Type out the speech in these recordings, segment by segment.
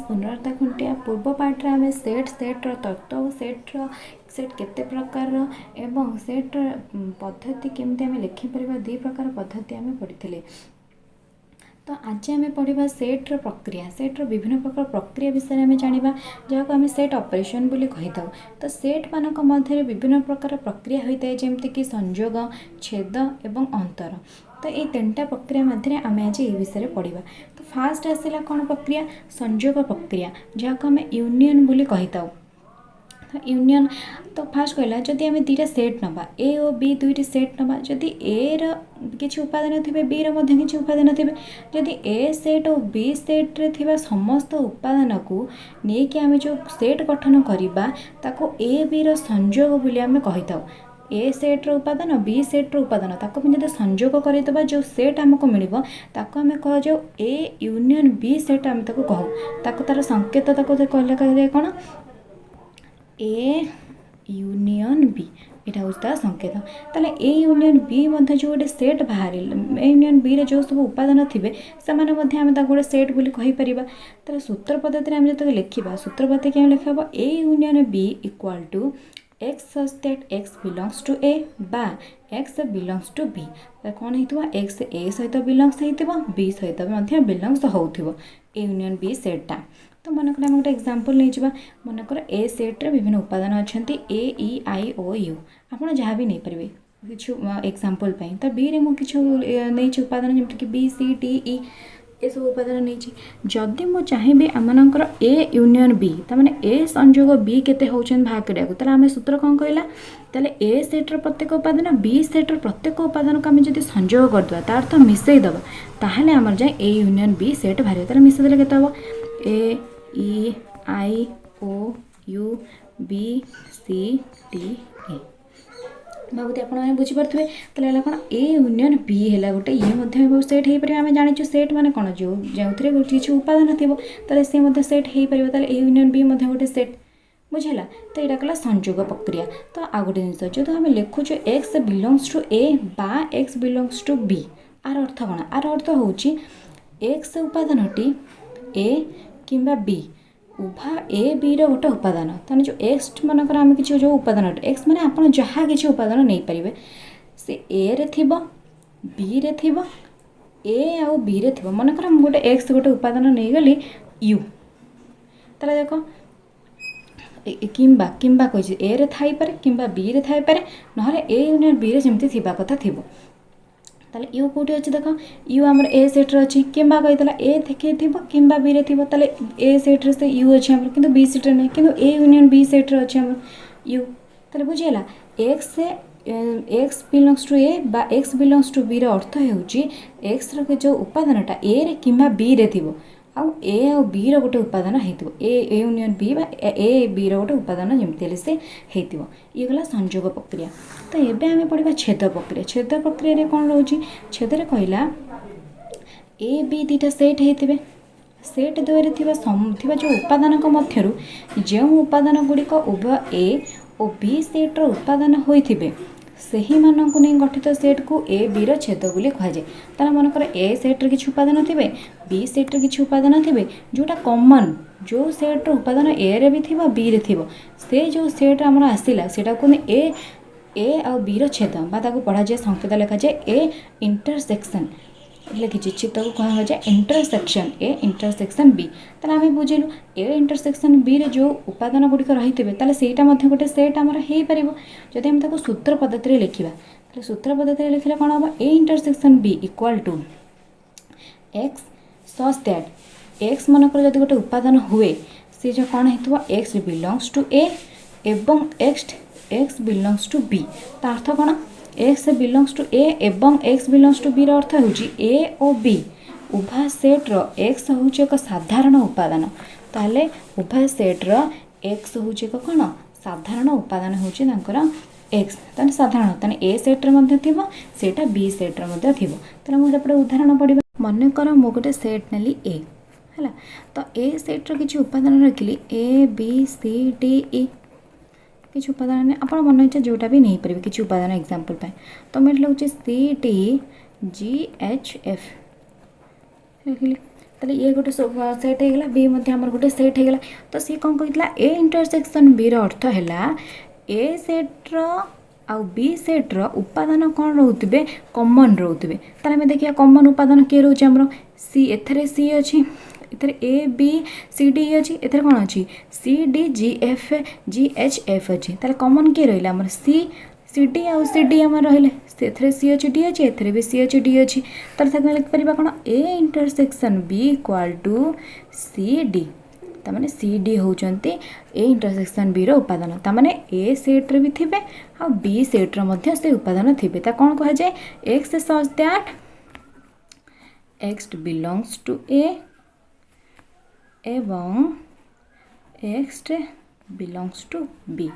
पुनर्ता खुंटिया पूर्व पार्ट आम सेट्र तत्व सेट केते प्रकार एवं सेट्र पद्धति केमती आम लिखिपर दी प्रकार पद्धति आम पढ़ी। तो आज आम पढ़ा सेट्र प्रक्रिया सेट्र विभिन्न प्रकार प्रक्रिया विषय में जाना जहाँ आम सेट ऑपरेशन बोली कही था। तो सेट मानक मध्य विभिन्न प्रकार प्रक्रिया होता है जमीक संयोग छेद एवं अंतर। तो ये तीनटा प्रक्रिया मध्य आम आज ये विषय पढ़ा। तो फास्ट आसला कौन प्रक्रिया संयोग प्रक्रिया जहाँ आम यूनियन बोली कही था। तो यूनियन तो फास्ट कहला जदि आम दुईटा सेट नवा ए और बी दुईटी सेट नवा जदि ए किसी उपादान थे बी किसी उपादान थे जदि ए सेट और बी सेट्रे थिबा समस्त उपादान को लेकिन आम जो सेट गठन करवा ताको ए बी संयोग बोली आम कही था। ए सेट्र उपादान बी सेट्र उपादान ताको भी जब संयोग करदेबा जो सेट आमको मिल ताको आम कह जाओ ए यूनियन बी सेट आम ताको कहू ताको तार संकेत ताको कहले कह कौन ए यूनियन बी यहाँ हूँ तार संकेत। ताले ए यूनियन बी मध्य जो गोटे सेट बाहर ए यूनियन बी रे जो सब उपादान थे से गोटे सेट बोली कहीपर। तार सूत्र पद्धति आम जो लिखा सूत्र पद्धति क्या लिखा A union B equal to X such that X belongs to A बा एक्स बिलंग्स टू बी कौन हो एक्स ए सहित बिलंग्स हो बी सहित बिलंग्स हो ए यूनियन बी सेटा। तो मनकर आम गोटे एग्जांपल नहीं जावा मनकर ए सेट्रे विभिन्न उपादान अच्छा ए ई आई ओ यू आपड़ जहाँ भी नहीं पारे कि एग्जांपल तो बी रे मुझे नहीं उपादान जमीक बी सी टी ई ये सब उपादान नहीं जदि मु चाहिए आमर ए यूनियन बी तमाने ए संयोग बी केते होचन भाग करिया आम सूत्र कौन कहला ताले ए सेट्र प्रत्येक उपादान बी सेट्र प्रत्येक उपादान को आम जब संयोग करदे तार अर्थ मिसईदेव ताहले आमर जाए ए यूनियन बी सेट बाहर तार मिसईदेले केते हम A E I O U B C T A भावती आपने बुझीपे तो कौन ए यूनियन बी है गोटे ये सेट हो पारे आम जाचु सेट माने कौन जो जो किसी उपादान थी सी सेट हो पार ए यूनियन बी गोटे सेट बुझेगा। तो यहाँ कला संयोग प्रक्रिया। तो आ गोटे जिन जो आम लिखुचे एक्स बिलंग्स टू ए बा X belongs to be are अर्थ कौन आर अर्थ हूँ एक्स उपादानटी ए किंबा बी उभा ए बी रो गोटे उपादान ताने जो एक्स मनकर आम किसी जो उपादान एक्स माने आप जहाँ किसी उपादान नहीं पारे से ए रे थिबो बी रे थिबो ए आउ बी रे थिबो मनकर हम गोटे एक्स गोटे उपादान नहीं गली यू ताले देखो किंबा किंबा कही ए रे थाई पारे किंबा बी रे थाई पारे नहले ए यूनियन बी रे जमती थिबा कथा थिबो ताले यू कौटी अच्छी देख यू आम ए सेट्रे अच्छी किंबा कहीदेला ए देखे थी किंबा बी रे थी ताले ए सेट्रे से यू अच्छी आम कि बी सेट्रे नहीं कि ए यूनियन बी सेट्रे अच्छी आम यू ताले बुझीगला एक्स से एक्स बिलंग्स टू ए बा एक्स बिलंग्स टू बी अर्थ हो एक्स जो उपादानटा ए रे किंबा बी रे थी आउ ए आउ बी रो गोटे उपादान हो ए यूनियन बी बा ए बी रो गोटे उपादान जमी से हो ये गला संयोग प्रक्रिया। तो ये आम पढ़ा छेद प्रक्रिया। छेद प्रक्रिया कौन रोच छेद कहला ए बी दीटा सेट होते सेट द्वय थिबा जो उपादान मध्य जो उपादान गुड़िक उभय ए और बी सेट्र उपादान होते से ही मानक नहीं गठित सेट को ए बी रो छेद बोली कहुए। तार मनकर ए सेट्रे किसी उपादान थे बी सेट्रे किसी उपादान थे जोटा कॉमन जो सेट्र उपादान ए रे भी थी बी रे थी से जो सेट आमर आसला से ए आ बी रो छेद पढ़ा जाए संकेत लिखा जाए ए इंटरसेक्शन लिखी चित्र को कह जाए इंटरसेक्शन ए इंटरसेक्शन बी ताला आम बुझेलु ए इंटरसेक्शन बी रे जो उपादान गुड़िक रही सेटा गोटे सेट आमर हो पार जदि आम सूत्र पद्धति लिखा सूत्र पद्धति लिखले कौन हम A intersection B equal to X such that X मनकर जब गोटे उपादान हुए सी जो कौन हो एक्स बिलंग्स टू ए एवं एक्स बिलंग्स टू बी ता अर्थ कौन एक्स बिलंग्स टू ए एवं एक्स बिलंग्स टू बी अर्थ हो ए और बी उभय सेट्र एक्स हूँ एक साधारण उपादान ताले उभय सेट्र एक्स हूँ एक कौन साधारण उपादान हूँ एक्स ताने साधारण ताने ए सेट्रे मध्य थिबो सेटा बी सेट्रे मध्य थिबो। ताले मुझे उदाहरण पढ़ा मन कर मु गोटे सेट नेली ए है तो ए सेट्र किसी उपादान रखिली A B C D E किसी उपादान आप मन इच्छा जोटा भी नहीं पारे किसी उपादान एग्जांपल पे तो मैं लिखुचे C T G H F लिखिली ताले ये गोटे सेट होगा बी आमर गोटे सेट होगा तो सी कौन कहला ए इंटरसेक्शन बी अर्थ है ए सेट्र आउ बी सेट्र उपादान कौन रोथे कॉमन रोथे ताले आम देखिए कॉमन उपादान किए रोचे आमर सी एथरे सी अच्छी इधर ए बी सी डी अच्छी इधर कौन अच्छी C D G F G H F अच्छी ताले कॉमन किए रहा आमर सी डी आउ सी डी आम रही सी अच्छी डी अच्छी एथरे भी सी अच्छी डी अच्छी ताले लिखिपर कौन A intersection B equal to C D ताने सी डी होउचंती ए इंटरसेक्शन बी रो उपादान ताने ए सेट्रे भी थिबे आ बी सेट्र मध्य से उपादान थिबे ता कौन कह जाए X such that X belongs to A एवं एक्स बिलोंग्स टू बी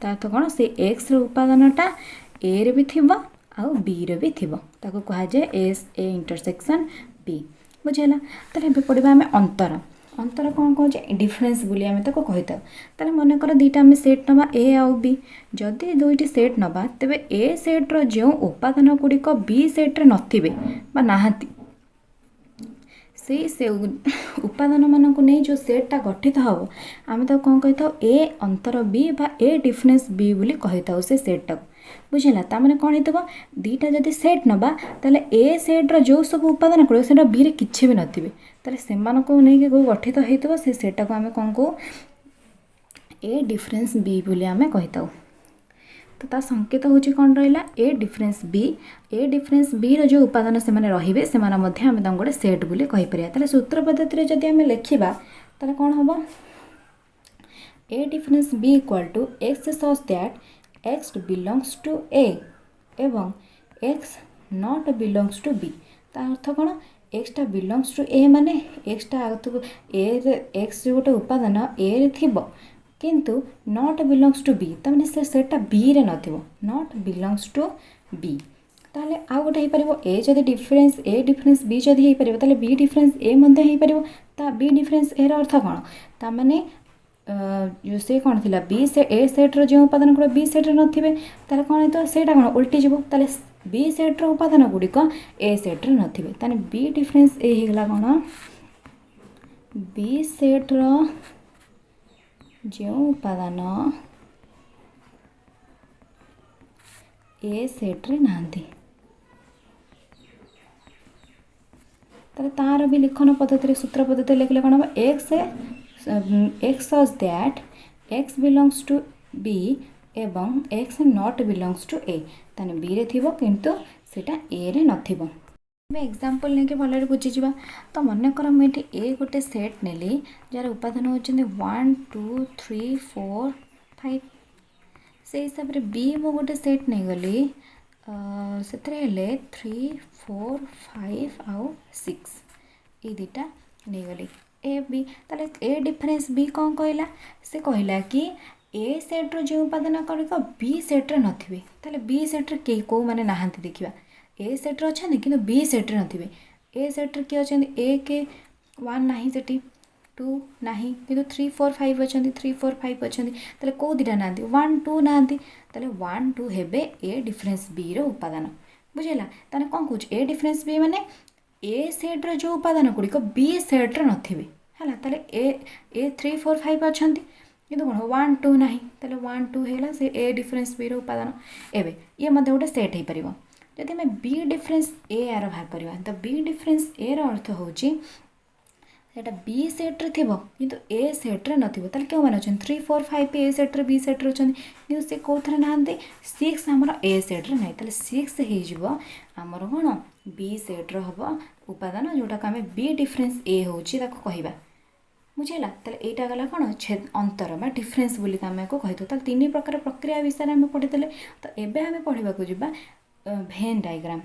ता तो कौन से एक्स रो उपादानटा ए रे भी थिबो आ बी रे भी थिबो ताको कह जाए एस ए इंटरसेक्शन बी बुझेला ताले बे पड़िबा हमें अंतर अंतर कौन कहे डिफरेन्स बोली आम ताको कही था मन कर दुईटा आम सेट नवा ए आउ बी जदि दुईटी सेट नवा तेबे ए सेट्र जो उपादान गुड़िक बी सेट्रे नथिबे बा नाहांती से उपादान मानक नहीं जो सेट्टा गठित हम आम तो कौन कही था ए अंतर बी बा ए डिफरेन्स बी बोली कही था से सेट्टा बुझेगा ताने कौन हो दीटा जदि सेट नवा ताले ए सेट्र जो सब उपादान गुड़िक से बी रे किछि भी नथिबे ताले सेमानको नहीं कि गठित होइतबो से सेटा को आमे कौन को ए डिफरेन्स बी बोली आमे कहिताउ तो ता संकेत होची कौन रहिला ए डिफरेन्स बी रो जो उपादान से माने रहिबे से माने मध्ये आमे दंगोडे सेट बोली कहि परिया ताले सूत्र पद्धति रे जदि आमे लेखिबा ताले कौन होबो A difference B equal to X such that X belongs to A एवं X not belongs to B ता अर्थ कौन एक्सटा बिलोंग्स टू ए माने एक्सटा एक्स जो गोटे उपादान ए रे थिबो किंतु नॉट बिलोंग्स टू बी तमाने सेटा बी रे नथिबो नॉट बिलोंग्स टू बी ताले आ गोटे हे परिबो ए जदि डिफरेन्स बी जदि हे परिबो ताले बी डिफरेन्स ए मध्ये हे परिबो ता बी डिफरेन्स ए रो अर्थ कोन ता माने जो से कौन थिला बी से ए सेट्र जो उपादान गुड़ा बी सेट्रे नथिबे ताले कौन तो सेटा कौन उल्टी जीवो ताले बी सेट्र उपादान गुड़िक ए सेट्रे नथिबे ताने बी डिफरेन्स ए हिगला कौन बी सेट्र जो उपादान ए सेट्रे नांती ताले तार भी लिखन पद्धति सूत्र पद्धति लिखले कौन हम X such that X belongs to B एवं X not belongs to A ताने बी रे थिबो किंतु सेटा ए रे नथिबो एग्जांपल लेके भलरे बुझी जिबा तो मन कर मुझे ए गोटे सेट नेली जार उपादान होचंदी 1 2 3 4 5 से हिसाब रे बी मो गोटे सेट नहीं गली सेतरे हेले 3 4 5 आउ 6 ये दुटा नहीं गली ए बी ताले ए डिफरेन्स बी कौन कहला से कहला कि ए सेट्र जो उपादान गुड़िक बी सेट्रे नथिबे ताले बी सेट्रे के को माने नाहांती देखिबा ए सेट्रे अछंदी किंतु बी सेट्रे नथिबे ए सेट्रे के अछंदी ए के 1 नाही सेठी 2 नाही किंतु 3 4 5 अछंदी 3 4 5 अछंदी ताले को दिटा नांती 1 2 नांती ताले 1 2 हेबे ए डिफरेन्स बी रो उपादान बुझेला ताने कोन कहूछ ए डिफरेन्स बी माने ए सेट्र जो उपादान गुड़िक बी सेट्रे नथिबे है ताले ए 3 4 5 अछंदी किंतु कौन 1 2 नाही ताले 1 2 हेला से ए डिफरेन्स बी रो उपादान एबे ये मते गोटे सेट हे परिबो जदि मैं बी डिफरेन्स ए आर बाहर करवा तो बी डिफरेन्स ए रो अर्थ होची सेटा बी सेट्रे थिबो किंतु ए सेट्रे नथिबो ताले केउ माने अछन 3 4 5 ए सेट्रे बी सेट्रे अछन किंतु से कोथरे नांते 6 हमर ए सेट्रे नै ताले 6 हे जिवो हमर कोन बी सेट्रे हबो उपादान जोटा का हमें बी डिफरेन्स ए होची ताको कहिबा बुझेला ताले एटा गला कोन अंतर बा डिफरेन्स बोली आम को कहि तो तीन प्रकार प्रक्रिया विषय में पढ़ीते तो एबे हमें पढ़ा को जिबा भेन डायग्राम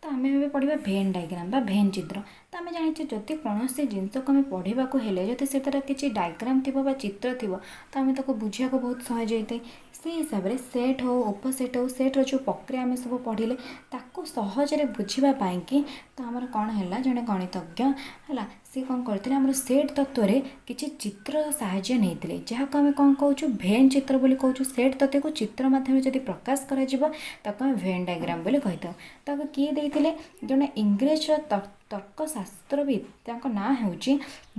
तो आम ए पढ़ा भेन डायग्राम बा भेन चित्र तो आम जाने जदि कौन से जिनस को आम पढ़ा को हेले जदि से किसी डायग्राम थी चित्र थी तो आम ताको बुझा को बहुत सहज होता है से हिसाब से सेट हो उपसेट हो सेट्र जो प्रक्रिया आम सब पढ़ले ताको सहजरे बुझापी कि तो आमर कौन है जड़े गणितज्ञ है सी कौन करते आम सेट तत्व किसी चित्र साहाय्य नहीं जहाँ आम कौन कहूँ भेन चित्र बोली कहूँ सेट तत्व को चित्र माध्यम जब प्रकाश कर भेन डायग्राम बोली कही था किए देते जड़े इंग्रेज तर्कशास्त्रविद ना हूँ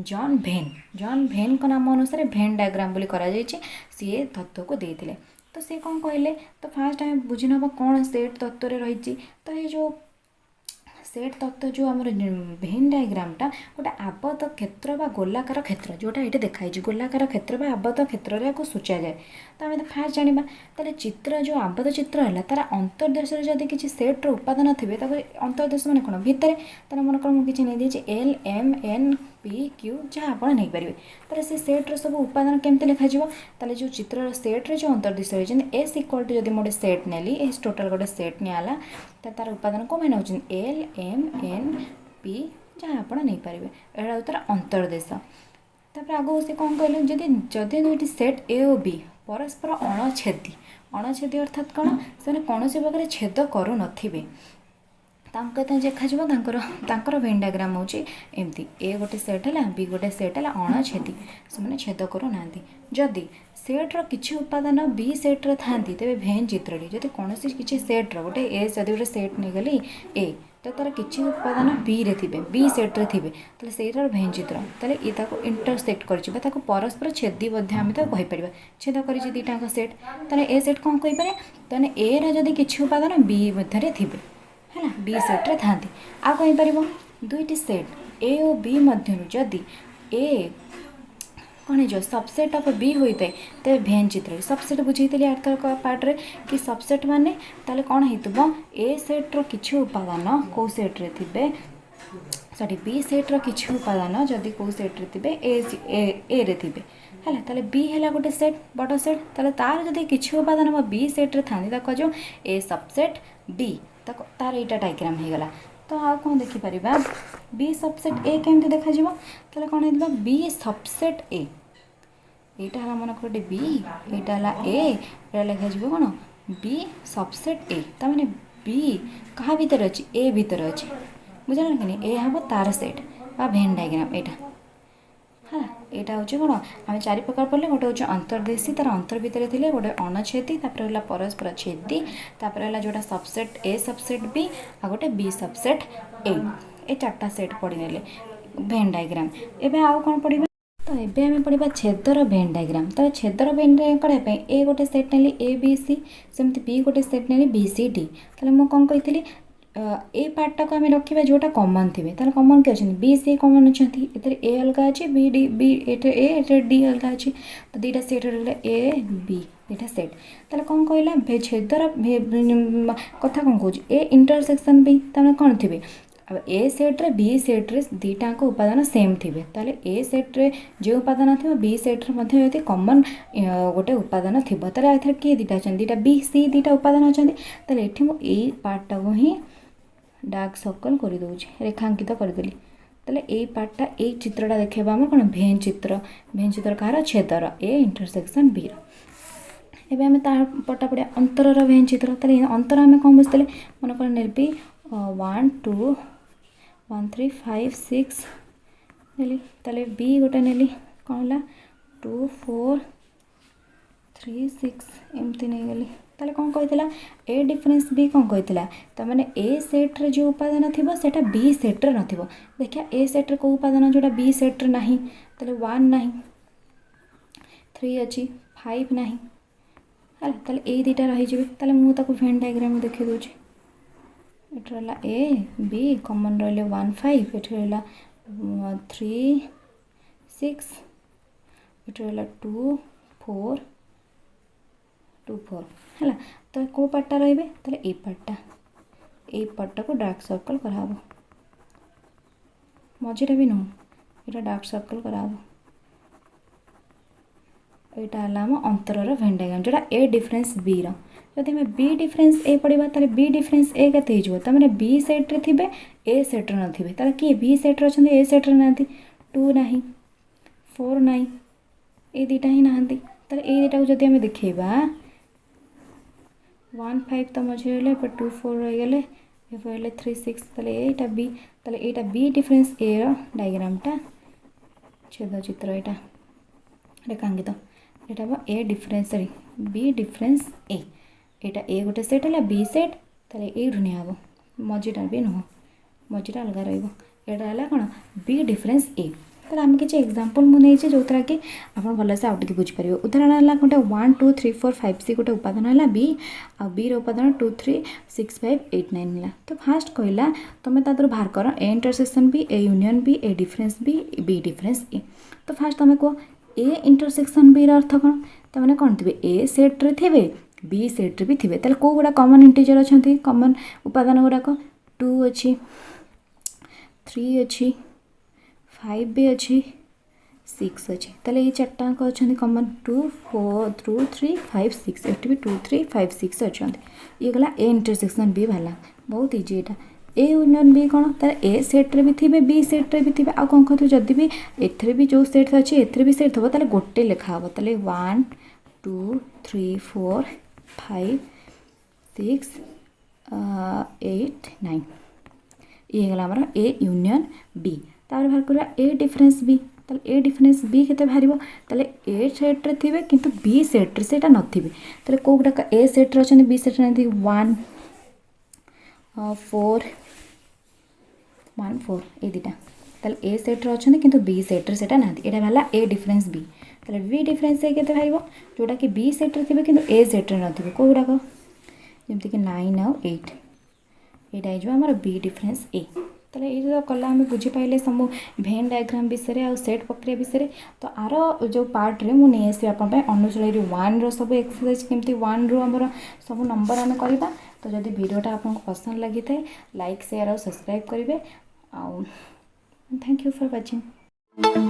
जॉन भेन का नाम अनुसार भेन डायग्राम बोली कराई सी तत्व को देते तो सी कौन कहले तो फास्ट आम बुझी नवा कौन सेट तत्व रही तो ये जो सेट तत्व जो आम भेन डायग्रामटा गोटे आबद्ध क्षेत्र बा गोलाकार क्षेत्र जोटा ये देखाई गोलाकार क्षेत्र बा आबद्ध क्षेत्र को सूचा जाए तो आम फास्ट जाना ताले चित्र जो आबद्ध चित्र है तार अंतर्देश जब किसी सेट्र उपादान थे अंतर्देश मैंने कौन भितर तार मन कौन मुझे नहीं देती L M N P Q जहाँ आप नहीं पारे तार से सेट्र सब उपादान केमती लिखा ताले जो चित्र सेट्रे जो अंतर्देश रही एस इक्वल टू जब मोटे सेट नेली एस टोटाल गोटे सेट निला तो तार उपादान कौन मैंने हो एल एम एन पी जहाँ आप नहीं पारे यहाँ तार अंतर्देश तापर आगो से कौन कहले जदि दुईटी सेट ए और बी परस्पर अणछेदी अर्थात कौन से कौन सी प्रकार छेद करू नथिबे देखा भेन डायग्राम हूँ एमती ए गोटे सेट है बी गोटे सेट है अणछेदी से छेद करू ना जदि सेट्र किसी उपादान बी सेट्रे था तेज भेन चित्रटी जब कौन किसी सेट्र गोटे ए जब गोटे सेट नहीं गली ए तो तार किसी उपादान बी रे थे बी सेट्रे थे तो सेटार भेन चित्र ताले ये इंटरसेक्ट कर परस्पर छेदी आम कहीपर छेद कर दीटा सेट ताले ए सेट कौन कहीपर ताने ए रदि किसी उपादान बी मध्य थे है बी सेट्रे था आ कहीपर दुईटी सेट ए और बी मध्य जदि ए कौन है सबसेट ऑफ बी होता है तेज भेन चित्र सबसेट बुझे पार्ट्रे कि सबसेट माने ताले कौन हो ए सेट्र किसी उपादान कौ सेट्रे थे सॉरी बी सेट्र किसी उपादान जदि कौ सेट्रे थे ए रे थे है ताले बी है गोटे सेट बड़ सेट ताले तार जदि किसी उपादान बी सेट्रे था कह ए सबसेट बी तार यहाँ डायग्राम हो गला तो आ कौन देखिपर बी सबसेट ए केमती देखा ताले कौन होता बी सबसेट ए यहाँ है मन गोटे बी यहाँ है ए लिखा कौन बी सबसेट ए तमें बी क्या भितर अच्छी ए भितर अच्छी बुझल कि नहीं ए हम तार सेट बा भेन डायग्राम यहाँ है यहाँ हूँ कौन आम चारि प्रकार पढ़ले गोटे हूँ अंतर्देशी तार अंतर भितर थे गोटे अणछेदी है परस्पर छेदी है जोटा सबसेट ए सबसेट बी आ गोटे बी सबसेट ए चार्टा सेट पढ़ी ने भेन डायग्राम एवं आउ कौन पढ़ा तो ये आम पढ़ा छेदर भेन डायग्राम तो छेदर भेन करने ए गोटे set Nelly A B C सेमती बी गोटे सेट नेली बी सी डी ताले मु कौन कही ए पार्टा को आम रखा जोटा कमन थे तार कमन किए अच्छे बी सी कमन अच्छा ए अलग अच्छे B D B A D अलग अच्छे तो दुईटा सेट ए बी दुईटा सेट ताले कौन कहला छेदर कथा कौन कौच ए इंटरसेक्शन बी तमें कौन थे अब ए सेट्रे बी सेट्रे दीटाक उपादान सेम थे ताले ए सेट्रे जो उपादान थी बी सेट्रे यदि कमन गोटे उपादान थी ताले किए दीटा अच्छा दीटा बी सी दीटा उपादान अच्छा ताले ये पार्टा को ही डार्क सर्कल कर दूसरी रेखांकित करदेली ताले ये पार्टा ये चित्रटा देखा आम कौन भेन चित्र कहार छेदर ए इंटरसेक्शन बी एवं आम तार पटा पड़ा अंतर भेन चित्र ताले अंतर आम कौन बुझते मन कर नेबी 1 2 1 3 5 6 नेली ताले बी गोटे नेली कौन है 2 4 3 6 एमती नहीं गली ताले कौन कही ए डिफरेंस बी कौन कही तो मैंने ए सेट्रे जो उपादान थी सेटा बी सेट्रे न देखिए ए सेट्रे कौ उपादान जोटा बी सेट्रे ना ताले 1 ना 3 अच्छी 5 ना है ताले ए दुटा रही ताले मुझे भेन डायग्राम देखी दूँ ये ए बी कमन रही 1 5 ये 3 6 ये 2 4 2 4 है तो कौ पार्टा रे ए पार्टा को डार्क सर्कल कराब मझे भी नुह ये डार्क सर्कल कराब यहाँ है आम अंतर भेन डायग्राम जोटा ए डिफरेंस बी रदि आम बी डिफरेंस ए पढ़ा ताले बी डिफरेंस ए के मैंने बी सेट्रे थे ए सेट्रे न थे किए बी सेट्रे अच्छा ए सेट्रे ना 2 ना 4 ना ये दुटा ही ना ये दुटा को जब आम देखा 1 5 तो मझे रहा 2 4 रहीगले 3 6 ताले यहाँ बी ताले एटा बी डिफरेंस ए रो डायग्रामटा छेद चित्र एटा रेखांकित एटा बा ए डिफरेंस सॉरी बी डिफरेंस ए एटा ए गोटे सेट है बी सेट ताले ए निया हम मझीटा भी नुह मझीटा अलग रहा है कौन बी डिफरेंस ए ताले आम किसी एग्जांपल मुझे जो द्वारा कि आप भलसे आउट बुझीपारे उदाहरण है गोटे 1 2 3 4 5 सी गोटे उपादान है बी आ बी उपादान 2 3 6 5 8 9 है तो फास्ट कहला तुम तर बाहर कर A intersection B A union B A difference B difference A तो फास्ट तुम कह ए इंटरसेक्शन बी अर्थ कौन तमें कौन थे ए सेट्रे थे बी सेट्रे भी थे कौ गुड़ा कमन इंटीजर अच्छा कमन उपादान गुड़ाक 2 अच्छी 3 अच्छी 5 भी अच्छी 6 अच्छी ताले ये चार्टाक अच्छा कमन 2 4 2 3 5 6 एटी भी 2 3 5 6 अच्छा ये गला ए इंटरसेक्शन बी बाहर बहुत इजी यहाँ ए यूनियन बी कौन तार ए सेट्रे भी थे बी सेट्रे भी थे आउ कौन कहते जदि भी एथरे भी जो सेट अच्छे एथरे भी सेट थो ताले गोटे लेखा हम ताले 1 2 3 4 5 6 8 9 ये गला आमर ए यूनियन बी तार बाहर करवा ए डिफरेंस बी ताले ए डिफरेंस बी केते बाहर ताले ए सेट्रे थे किंतु बी सेट्रे से नथिबे ताले को गुडाक ए सेट्रे अच्छा बी सेट्रे 1 4 1 4 ये दुटा ताले ए सेट्रे अच्छा किंतु बी सेट्रे से ना यहाँ बाहर ए डिफरेंस बी ताले बी डिफरेंस ए केते बाहर जोटा कि बी सेट्रे थे किंतु ए सेट्रे नथिबे को गुडाक जमती कि 9 आउ 8 यहाँ हो आमर बी डिफरेंस ए ताले ये तो कला आम बुझीपारे सब भेन डायग्राम विषय और सेट प्रक्रिया विषय तो आर जो पार्ट रे मुझे नहीं आसपा अनुशील 1 रो सब एक्सरसाइज केमती 1 रू आमर सब नंबर आम करवा तो जब वीडियोटा आपको पसंद लगी था लाइक शेयर और सब्सक्राइब करेंगे थैंक यू फॉर वाचिंग।